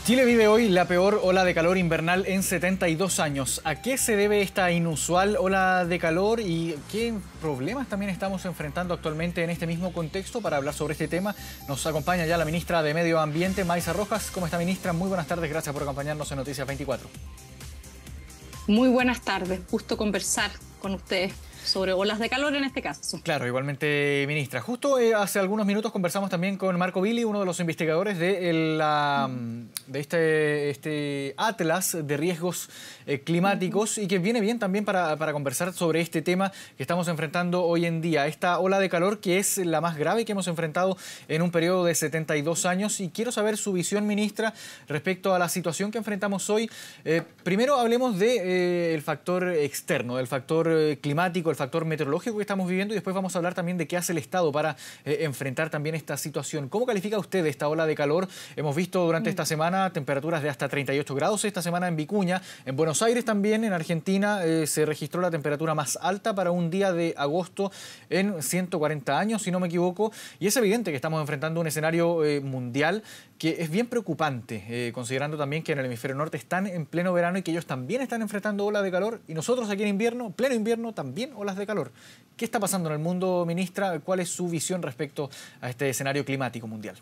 Chile vive hoy la peor ola de calor invernal en 72 años. ¿A qué se debe esta inusual ola de calor y qué problemas también estamos enfrentando actualmente en este mismo contexto? Para hablar sobre este tema nos acompaña ya la ministra de Medio Ambiente, Maysa Rojas. ¿Cómo está, ministra? Muy buenas tardes, gracias por acompañarnos en Noticias 24. Muy buenas tardes, gusto conversar con ustedes sobre olas de calor en este caso. Claro, igualmente, ministra. Justo hace algunos minutos conversamos también con Marco Billy, uno de los investigadores de este Atlas de Riesgos Climáticos, y que viene bien también para conversar sobre este tema que estamos enfrentando hoy en día. Esta ola de calor que es la más grave que hemos enfrentado en un periodo de 72 años. Y quiero saber su visión, ministra, respecto a la situación que enfrentamos hoy. Primero hablemos del factor externo, del factor climático, el factor meteorológico que estamos viviendo, y después vamos a hablar también de qué hace el Estado para enfrentar también esta situación. ¿Cómo califica usted esta ola de calor? Hemos visto durante esta semana temperaturas de hasta 38 grados. Esta semana en Vicuña, en Buenos Aires también, en Argentina, se registró la temperatura más alta para un día de agosto en 140 años, si no me equivoco. Y es evidente que estamos enfrentando un escenario mundial que es bien preocupante, considerando también que en el hemisferio norte están en pleno verano y que ellos también están enfrentando olas de calor, y nosotros aquí en invierno, pleno invierno, también olas de calor. ¿Qué está pasando en el mundo, ministra? ¿Cuál es su visión respecto a este escenario climático mundial?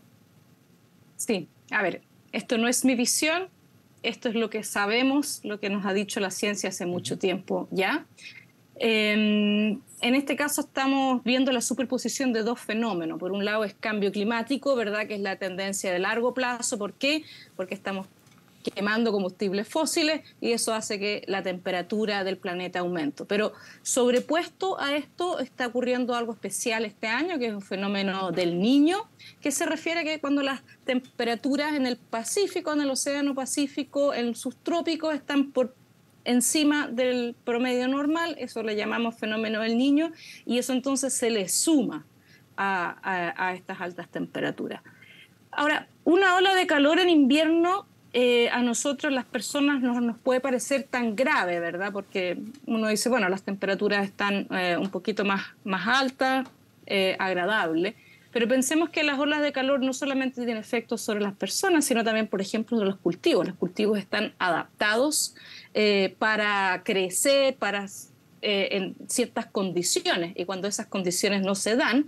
Sí, a ver, esto no es mi visión, esto es lo que sabemos, lo que nos ha dicho la ciencia hace mucho tiempo ya. En este caso estamos viendo la superposición de dos fenómenos. Por un lado es cambio climático, ¿verdad?, que es la tendencia de largo plazo. ¿Por qué? Porque estamos quemando combustibles fósiles y eso hace que la temperatura del planeta aumente. Pero sobrepuesto a esto está ocurriendo algo especial este año, que es un fenómeno del Niño, que se refiere a que cuando las temperaturas en el Pacífico, en el Océano Pacífico, en sus trópicos están por encima del promedio normal, eso le llamamos fenómeno del Niño, y eso entonces se le suma a estas altas temperaturas. Ahora, una ola de calor en invierno a nosotros, las personas, no nos puede parecer tan grave, ¿verdad? Porque uno dice, bueno, las temperaturas están un poquito más altas, agradables, pero pensemos que las olas de calor no solamente tienen efectos sobre las personas, sino también, por ejemplo, sobre los cultivos. Los cultivos están adaptados para crecer, en ciertas condiciones, y cuando esas condiciones no se dan,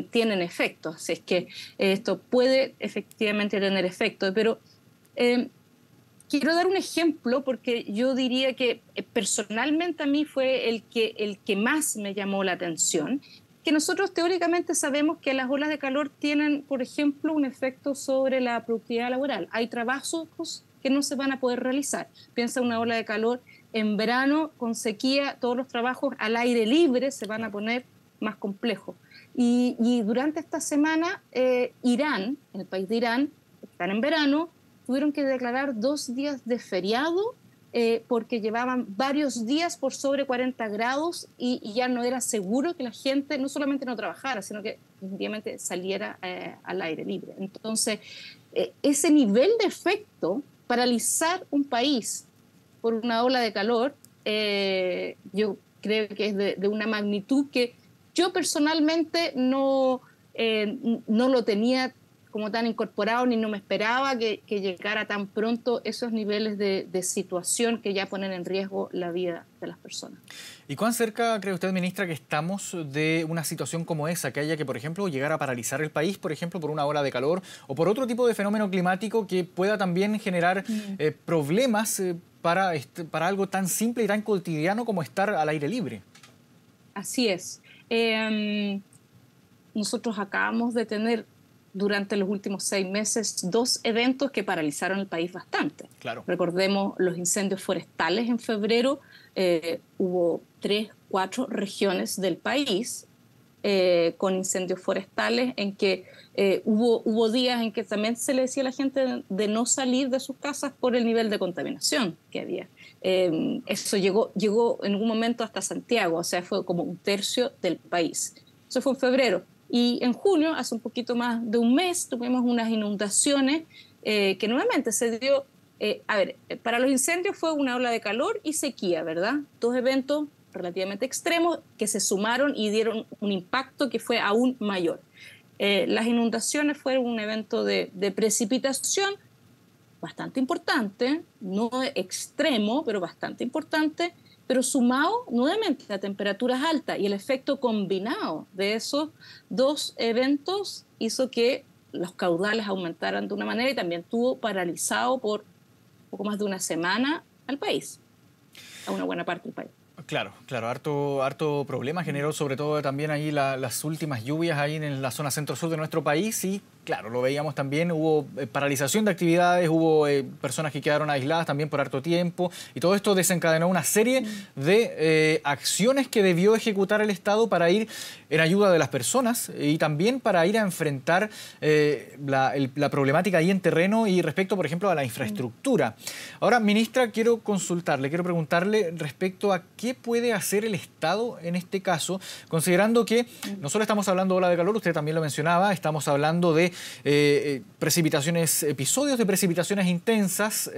tienen efectos. Así es que esto puede efectivamente tener efectos, pero quiero dar un ejemplo porque yo diría que personalmente a mí fue el que más me llamó la atención, que nosotros teóricamente sabemos que las olas de calor tienen, por ejemplo, un efecto sobre la productividad laboral. Hay trabajos que no se van a poder realizar. Piensa una ola de calor en verano, con sequía, todos los trabajos al aire libre se van a poner más complejos. Y durante esta semana, Irán, en el país de Irán, están en verano, tuvieron que declarar 2 días de feriado porque llevaban varios días por sobre 40 grados y ya no era seguro que la gente no solamente no trabajara, sino que definitivamente saliera al aire libre. Entonces, ese nivel de efecto, paralizar un país por una ola de calor, yo creo que es de una magnitud que yo personalmente no lo tenía como tan incorporado, ni no me esperaba que llegara tan pronto esos niveles de situación que ya ponen en riesgo la vida de las personas. ¿Y cuán cerca cree usted, ministra, que estamos de una situación como esa, que haya que, por ejemplo, llegar a paralizar el país, por ejemplo, por una ola de calor o por otro tipo de fenómeno climático que pueda también generar problemas para algo tan simple y tan cotidiano como estar al aire libre? Así es. Nosotros acabamos de tener durante los últimos 6 meses 2 eventos que paralizaron el país bastante. Claro. Recordemos los incendios forestales en febrero. Hubo 3, 4 regiones del país con incendios forestales en que hubo días en que también se le decía a la gente de no salir de sus casas por el nivel de contaminación que había. Eso llegó en algún momento hasta Santiago, o sea, fue como 1/3 del país. Eso fue en febrero. Y en junio, hace un poquito más de un mes, tuvimos unas inundaciones que nuevamente se dio. Para los incendios fue una ola de calor y sequía, ¿verdad? 2 eventos relativamente extremos que se sumaron y dieron un impacto que fue aún mayor. Las inundaciones fueron un evento de precipitación bastante importante, no extremo, pero bastante importante, pero sumado nuevamente a temperaturas altas y el efecto combinado de esos dos eventos hizo que los caudales aumentaran de una manera y también tuvo paralizado por poco más de una semana al país, a una buena parte del país. Claro, claro, harto problema generó sobre todo también ahí las últimas lluvias ahí en la zona centro-sur de nuestro país y claro, lo veíamos también, hubo paralización de actividades, hubo personas que quedaron aisladas también por harto tiempo y todo esto desencadenó una serie de acciones que debió ejecutar el Estado para ir en ayuda de las personas y también para ir a enfrentar la problemática ahí en terreno y respecto, por ejemplo, a la infraestructura. Ahora, ministra, quiero preguntarle respecto a qué puede hacer el Estado en este caso, considerando que no solo estamos hablando de ola de calor, usted también lo mencionaba, estamos hablando de episodios de precipitaciones intensas,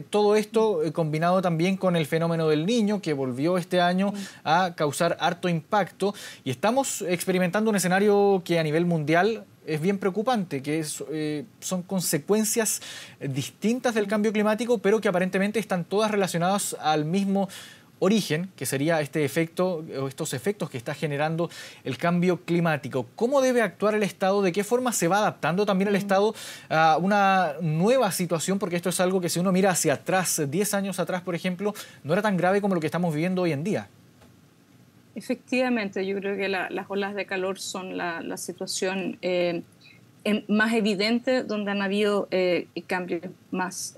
todo esto combinado también con el fenómeno del Niño, que volvió este año a causar harto impacto, y estamos experimentando un escenario que a nivel mundial es bien preocupante, que son consecuencias distintas del cambio climático, pero que aparentemente están todas relacionadas al mismo origen, que sería este efecto o estos efectos que está generando el cambio climático. ¿Cómo debe actuar el Estado? ¿De qué forma se va adaptando también el Estado a una nueva situación? Porque esto es algo que si uno mira hacia atrás, 10 años atrás, por ejemplo, no era tan grave como lo que estamos viviendo hoy en día. Efectivamente, yo creo que las olas de calor son la situación más evidente donde han habido cambios más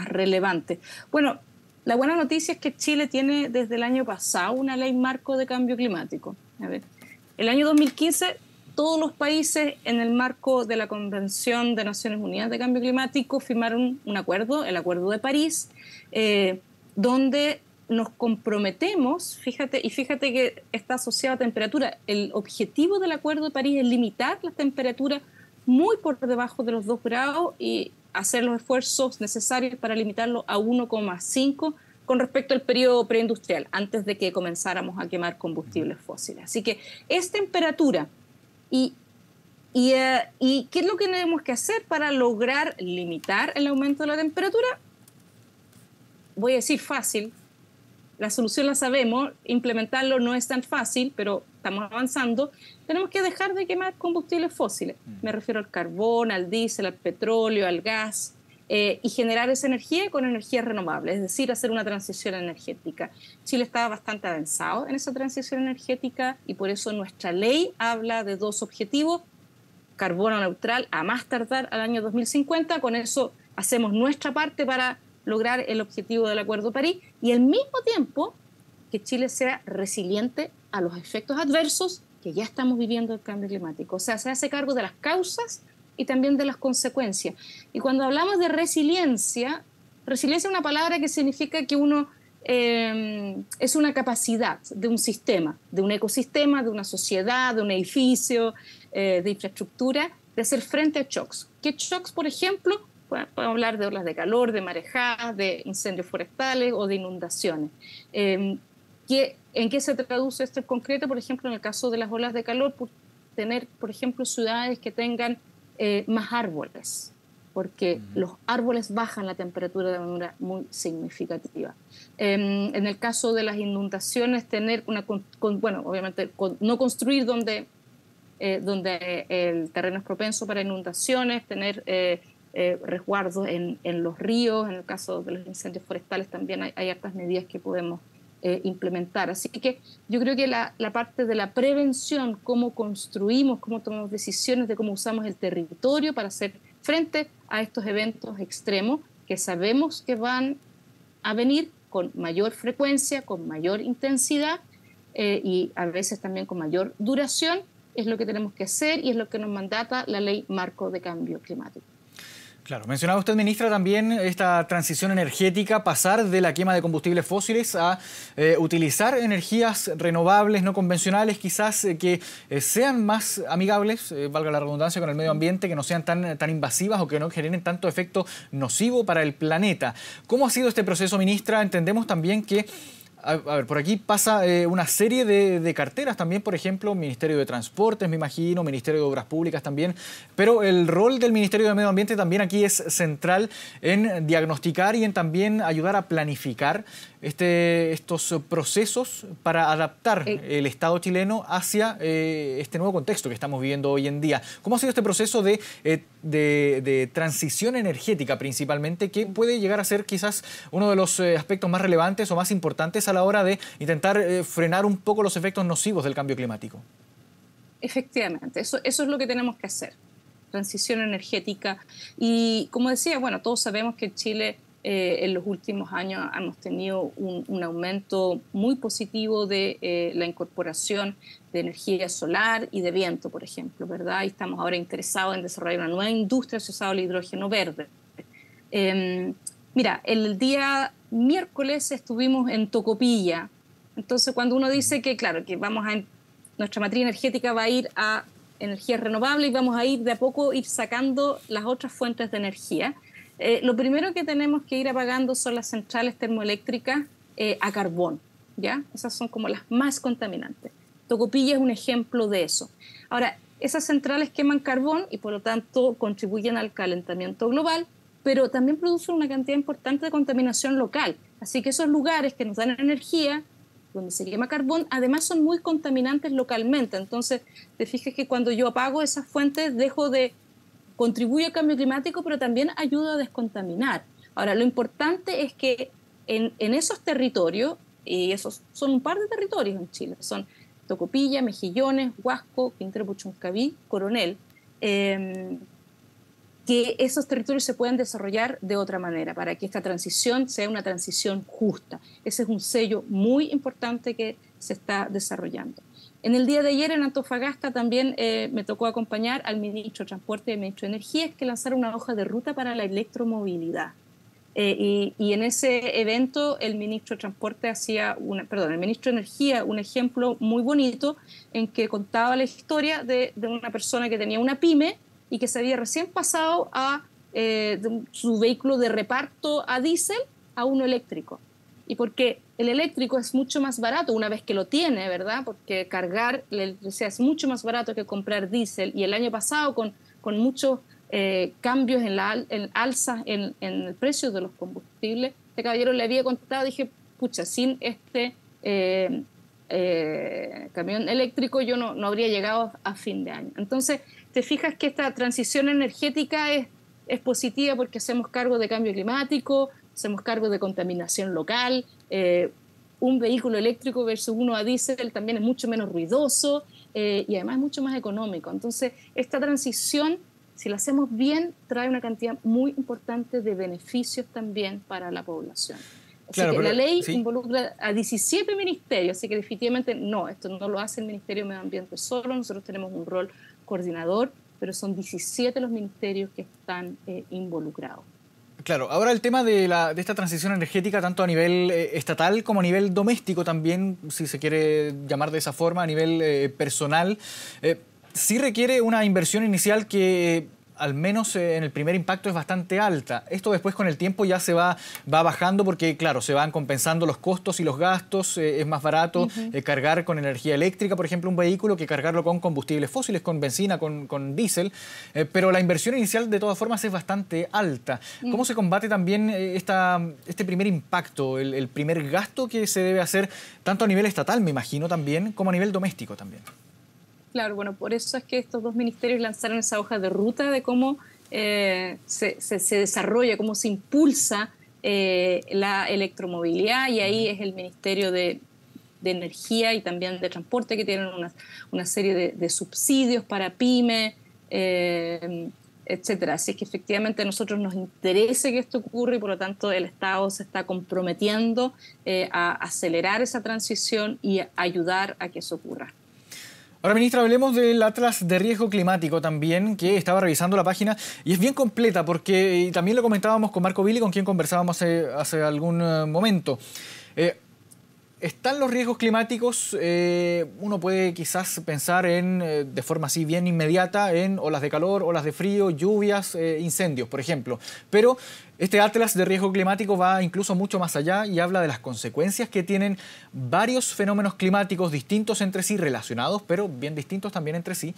relevantes. Bueno, la buena noticia es que Chile tiene desde el año pasado una ley marco de cambio climático. A ver, el año 2015 todos los países en el marco de la Convención de Naciones Unidas de Cambio Climático firmaron un acuerdo, el Acuerdo de París, donde nos comprometemos, fíjate que está asociado a temperatura. El objetivo del Acuerdo de París es limitar las temperaturas muy por debajo de los 2 grados y hacer los esfuerzos necesarios para limitarlo a 1,5 con respecto al periodo preindustrial, antes de que comenzáramos a quemar combustibles fósiles. Así que es temperatura. ¿Y qué es lo que tenemos que hacer para lograr limitar el aumento de la temperatura? Voy a decir fácil. La solución la sabemos, implementarlo no es tan fácil, pero estamos avanzando. Tenemos que dejar de quemar combustibles fósiles. Me refiero al carbón, al diésel, al petróleo, al gas, y generar esa energía con energías renovables, es decir, hacer una transición energética. Chile está bastante avanzado en esa transición energética y por eso nuestra ley habla de 2 objetivos: carbono neutral a más tardar al año 2050. Con eso hacemos nuestra parte para lograr el objetivo del Acuerdo de París y al mismo tiempo que Chile sea resiliente a los efectos adversos que ya estamos viviendo del cambio climático. O sea, se hace cargo de las causas y también de las consecuencias. Y cuando hablamos de resiliencia es una palabra que significa que uno es una capacidad de un sistema, de un ecosistema, de una sociedad, de un edificio, de infraestructura, de hacer frente a shocks. ¿Qué shocks, por ejemplo? Podemos hablar de olas de calor, de marejadas, de incendios forestales o de inundaciones. ¿En qué se traduce esto en concreto? Por ejemplo, en el caso de las olas de calor, por tener, por ejemplo, ciudades que tengan más árboles, porque los árboles bajan la temperatura de manera muy significativa. En el caso de las inundaciones, tener obviamente no construir donde el terreno es propenso para inundaciones, tener resguardos en los ríos. En el caso de los incendios forestales también hay hartas medidas que podemos implementar. Así que yo creo que la parte de la prevención, cómo construimos, cómo tomamos decisiones de cómo usamos el territorio para hacer frente a estos eventos extremos que sabemos que van a venir con mayor frecuencia, con mayor intensidad y a veces también con mayor duración, es lo que tenemos que hacer y es lo que nos mandata la Ley Marco de Cambio Climático. Claro, mencionaba usted, ministra, también esta transición energética, pasar de la quema de combustibles fósiles a utilizar energías renovables, no convencionales, quizás que sean más amigables, valga la redundancia, con el medio ambiente, que no sean tan invasivas o que no generen tanto efecto nocivo para el planeta. ¿Cómo ha sido este proceso, ministra? Entendemos también que A ver, por aquí pasa una serie de carteras también, por ejemplo, Ministerio de Transportes, me imagino, Ministerio de Obras Públicas también, pero el rol del Ministerio de Medio Ambiente también aquí es central en diagnosticar y en también ayudar a planificar estos procesos para adaptar el Estado chileno hacia este nuevo contexto que estamos viviendo hoy en día. ¿Cómo ha sido este proceso de transición energética principalmente, que puede llegar a ser quizás uno de los aspectos más relevantes o más importantes a la hora de intentar frenar un poco los efectos nocivos del cambio climático? Efectivamente, eso es lo que tenemos que hacer, transición energética. Y como decía, bueno, todos sabemos que en Chile en los últimos años hemos tenido un aumento muy positivo de la incorporación de energía solar y de viento, por ejemplo, ¿verdad? Y estamos ahora interesados en desarrollar una nueva industria asociada al hidrógeno verde. Mira, el día miércoles estuvimos en Tocopilla. Entonces, cuando uno dice que, claro, que nuestra matriz energética va a ir a energías renovables y vamos a ir de a poco sacando las otras fuentes de energía, lo primero que tenemos que ir apagando son las centrales termoeléctricas a carbón, ¿ya? Esas son como las más contaminantes. Tocopilla es un ejemplo de eso. Ahora, esas centrales queman carbón y por lo tanto contribuyen al calentamiento global, pero también producen una cantidad importante de contaminación local. Así que esos lugares que nos dan energía, donde se quema carbón, además son muy contaminantes localmente. Entonces, te fijas que cuando yo apago esas fuentes, contribuye al cambio climático, pero también ayuda a descontaminar. Ahora, lo importante es que en esos territorios, y esos son un par de territorios en Chile, son Tocopilla, Mejillones, Huasco, Quintero Puchuncaví, Coronel, que esos territorios se puedan desarrollar de otra manera, para que esta transición sea una transición justa. Ese es un sello muy importante que se está desarrollando. En el día de ayer en Antofagasta también me tocó acompañar al ministro de Transporte y al ministro de Energía, que lanzaron una hoja de ruta para la electromovilidad. Y en ese evento el ministro de Transporte el ministro de Energía, un ejemplo muy bonito en que contaba la historia de una persona que tenía una pyme y que se había recién pasado de su vehículo de reparto a diésel a uno eléctrico. Y porque el eléctrico es mucho más barato una vez que lo tiene, ¿verdad? Porque cargar la electricidad es mucho más barato que comprar diésel. Y el año pasado, con muchos cambios en alzas en el precio de los combustibles, este caballero le había contado, dije, pucha, sin este camión eléctrico yo no habría llegado a fin de año. Entonces, te fijas que esta transición energética es positiva porque hacemos cargo de cambio climático, hacemos cargo de contaminación local, un vehículo eléctrico versus uno a diésel también es mucho menos ruidoso y además es mucho más económico. Entonces, esta transición, si la hacemos bien, trae una cantidad muy importante de beneficios también para la población. Así claro, que la ley sí involucra a 17 ministerios, así que definitivamente esto no lo hace el Ministerio de Medio Ambiente solo, nosotros tenemos un rol coordinador, pero son 17 los ministerios que están involucrados. Claro, ahora el tema de esta transición energética, tanto a nivel estatal como a nivel doméstico también, si se quiere llamar de esa forma, a nivel personal, sí requiere una inversión inicial que al menos en el primer impacto es bastante alta. Esto después con el tiempo ya se va bajando porque, claro, se van compensando los costos y los gastos. Es más barato cargar con energía eléctrica, por ejemplo, un vehículo que cargarlo con combustibles fósiles, con benzina, con diésel. Pero la inversión inicial de todas formas es bastante alta. ¿Cómo se combate también este primer impacto, el primer gasto que se debe hacer tanto a nivel estatal, me imagino también, como a nivel doméstico también? Claro, bueno, por eso es que estos dos ministerios lanzaron esa hoja de ruta de cómo se desarrolla, cómo se impulsa la electromovilidad, y ahí es el Ministerio de Energía y también de Transporte, que tienen una serie de subsidios para pymes, etcétera. Así es que efectivamente a nosotros nos interesa que esto ocurra y por lo tanto el Estado se está comprometiendo a acelerar esa transición y a ayudar a que eso ocurra. Ahora, ministra, hablemos del Atlas de Riesgo Climático también, que estaba revisando la página y es bien completa porque y también lo comentábamos con Marco Billy, con quien conversábamos hace algún momento. están los riesgos climáticos. Uno puede quizás pensar de forma así bien inmediata en olas de calor, olas de frío, lluvias, incendios, por ejemplo. Pero este Atlas de Riesgo Climático va incluso mucho más allá y habla de las consecuencias que tienen varios fenómenos climáticos distintos entre sí, relacionados, pero bien distintos también entre sí.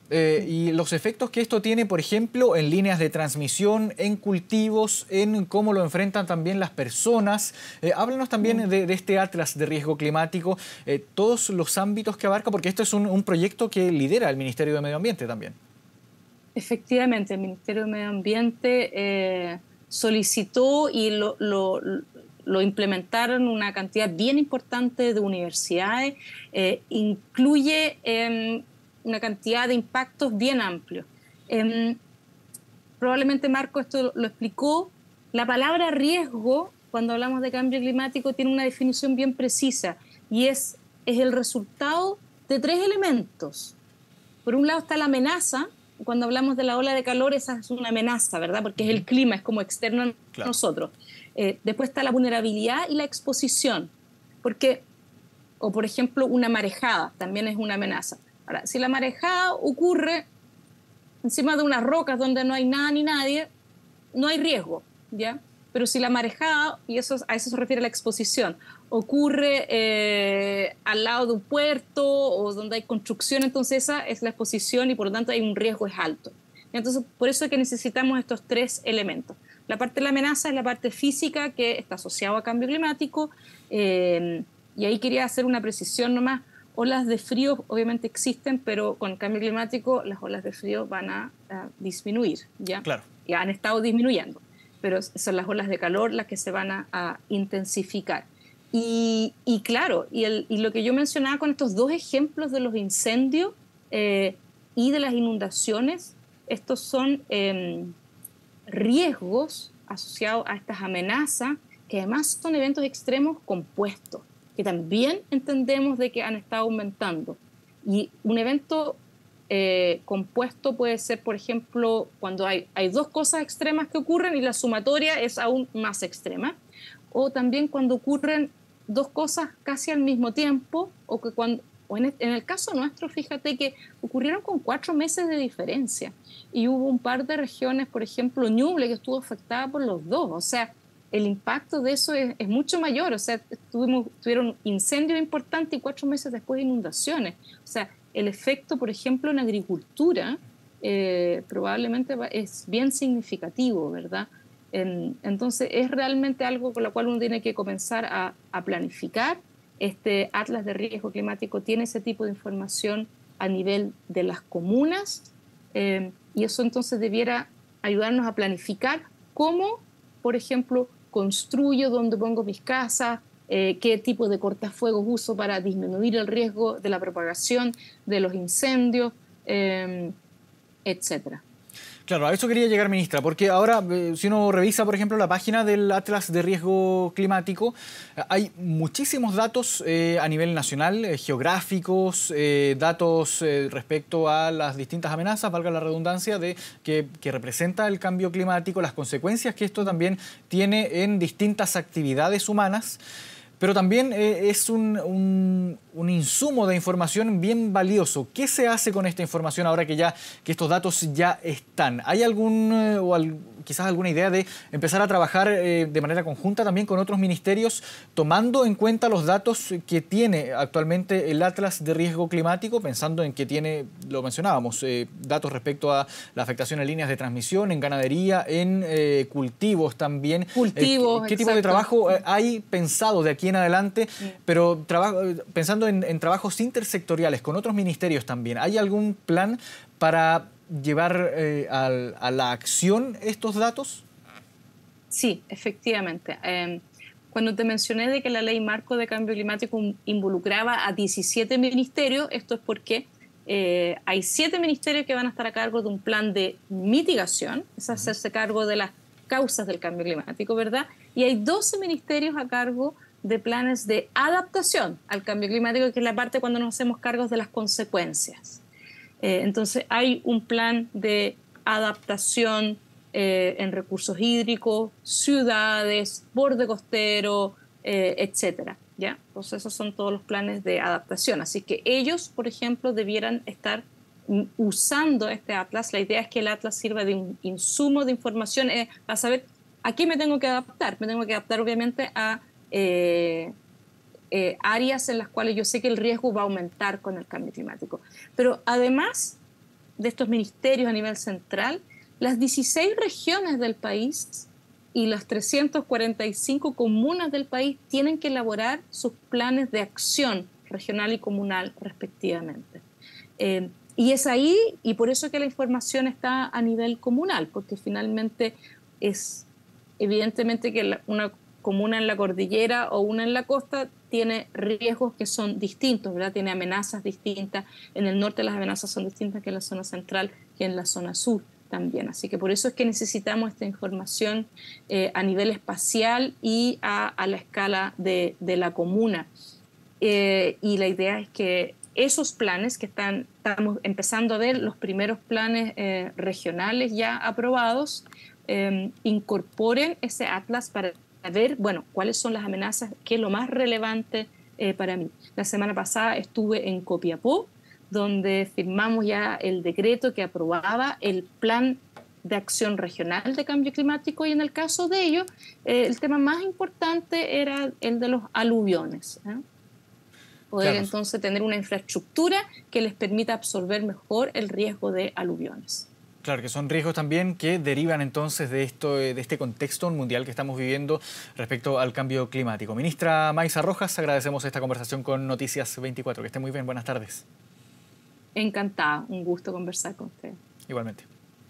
Y los efectos que esto tiene, por ejemplo, en líneas de transmisión, en cultivos, en cómo lo enfrentan también las personas. Háblanos también de este Atlas de Riesgo Climático, todos los ámbitos que abarca, porque esto es un proyecto que lidera el Ministerio de Medio Ambiente también. Efectivamente, el Ministerio de Medio Ambiente solicitó y lo implementaron una cantidad bien importante de universidades, incluye una cantidad de impactos bien amplios. Probablemente Marco esto lo explicó. La palabra riesgo, cuando hablamos de cambio climático, tiene una definición bien precisa y es el resultado de tres elementos. Por un lado está la amenaza. Cuando hablamos de la ola de calor, esa es una amenaza, ¿verdad? Porque es el clima, es como externo a nosotros. Después está la vulnerabilidad y la exposición. O por ejemplo, una marejada también es una amenaza. Ahora, si la marejada ocurre encima de unas rocas donde no hay nada ni nadie, no hay riesgo, ¿ya? Pero si la marejada, y a eso se refiere la exposición, ocurre al lado de un puerto o donde hay construcción, entonces esa es la exposición y por lo tanto hay un riesgo es alto. Entonces, por eso es que necesitamos estos tres elementos. La parte de la amenaza es la parte física que está asociada a cambio climático, y ahí quería hacer una precisión nomás. Olas de frío obviamente existen, pero con el cambio climático las olas de frío van a disminuir, ¿ya? Claro. Ya han estado disminuyendo, pero son las olas de calor las que se van a intensificar. Y claro, y lo que yo mencionaba con estos dos ejemplos de los incendios y de las inundaciones, estos son riesgos asociados a estas amenazas, que además son eventos extremos compuestos, que también entendemos de que han estado aumentando. Y un evento compuesto puede ser, por ejemplo, cuando hay dos cosas extremas que ocurren y la sumatoria es aún más extrema, o también cuando ocurren dos cosas casi al mismo tiempo, en el caso nuestro, fíjate que ocurrieron con 4 meses de diferencia, y hubo un par de regiones, por ejemplo, Ñuble, que estuvo afectada por los dos, o sea, el impacto de eso es mucho mayor, o sea, tuvieron incendios importantes y 4 meses después inundaciones. O sea, el efecto, por ejemplo, en agricultura probablemente es bien significativo, ¿verdad? Entonces, es realmente algo con lo cual uno tiene que comenzar a planificar. Este Atlas de Riesgo Climático tiene ese tipo de información a nivel de las comunas, y eso entonces debiera ayudarnos a planificar cómo, por ejemplo, construyo, dónde pongo mis casas, qué tipo de cortafuegos uso para disminuir el riesgo de la propagación de los incendios, etcétera. Claro, a eso quería llegar, ministra, porque ahora, si uno revisa, por ejemplo, la página del Atlas de Riesgo Climático, hay muchísimos datos a nivel nacional, geográficos, datos respecto a las distintas amenazas, valga la redundancia, que representa el cambio climático, las consecuencias que esto también tiene en distintas actividades humanas. Pero también es un insumo de información bien valioso. ¿Qué se hace con esta información ahora que estos datos ya están? ¿Hay quizás alguna idea de empezar a trabajar de manera conjunta también con otros ministerios, tomando en cuenta los datos que tiene actualmente el Atlas de Riesgo Climático, pensando en que tiene, lo mencionábamos, datos respecto a la afectación en líneas de transmisión, en ganadería, en cultivos también? Cultivos, ¿Qué tipo de trabajo hay pensado de aquí en adelante? Pero pensando en trabajos intersectoriales con otros ministerios también, ¿hay algún plan para llevar a la acción estos datos? Sí, efectivamente. Cuando te mencioné de que la ley marco de cambio climático involucraba a 17 ministerios, esto es porque hay 7 ministerios que van a estar a cargo de un plan de mitigación, es hacerse cargo de las causas del cambio climático, ¿verdad? Y hay 12 ministerios a cargo de planes de adaptación al cambio climático, que es la parte cuando nos hacemos cargos de las consecuencias. Entonces hay un plan de adaptación en recursos hídricos, ciudades, borde costero, etc. ¿ya? Entonces esos son todos los planes de adaptación. Así que ellos, por ejemplo, debieran estar usando este atlas. La idea es que el atlas sirva de un insumo de información para saber a qué me tengo que adaptar. Me tengo que adaptar obviamente a áreas en las cuales yo sé que el riesgo va a aumentar con el cambio climático. Pero además de estos ministerios a nivel central, las 16 regiones del país y las 345 comunas del país tienen que elaborar sus planes de acción regional y comunal respectivamente. Y es ahí, y por eso que la información está a nivel comunal, porque finalmente es evidentemente que una comuna en la cordillera o una en la costa tiene riesgos que son distintos, ¿verdad? Tiene amenazas distintas. En el norte las amenazas son distintas que en la zona central, que en la zona sur también. Así que por eso es que necesitamos esta información a nivel espacial y a la escala de la comuna. Y la idea es que esos planes que estamos empezando a ver, los primeros planes regionales ya aprobados, incorporen ese atlas para ver, bueno, cuáles son las amenazas, qué es lo más relevante para mí. La semana pasada estuve en Copiapó, donde firmamos ya el decreto que aprobaba el plan de acción regional de cambio climático y en el caso de ello, el tema más importante era el de los aluviones. Poder claro. Entonces tener una infraestructura que les permita absorber mejor el riesgo de aluviones. Claro, que son riesgos también que derivan entonces de este contexto mundial que estamos viviendo respecto al cambio climático. Ministra Maysa Rojas, agradecemos esta conversación con Noticias 24. Que esté muy bien, buenas tardes. Encantada, un gusto conversar con usted. Igualmente.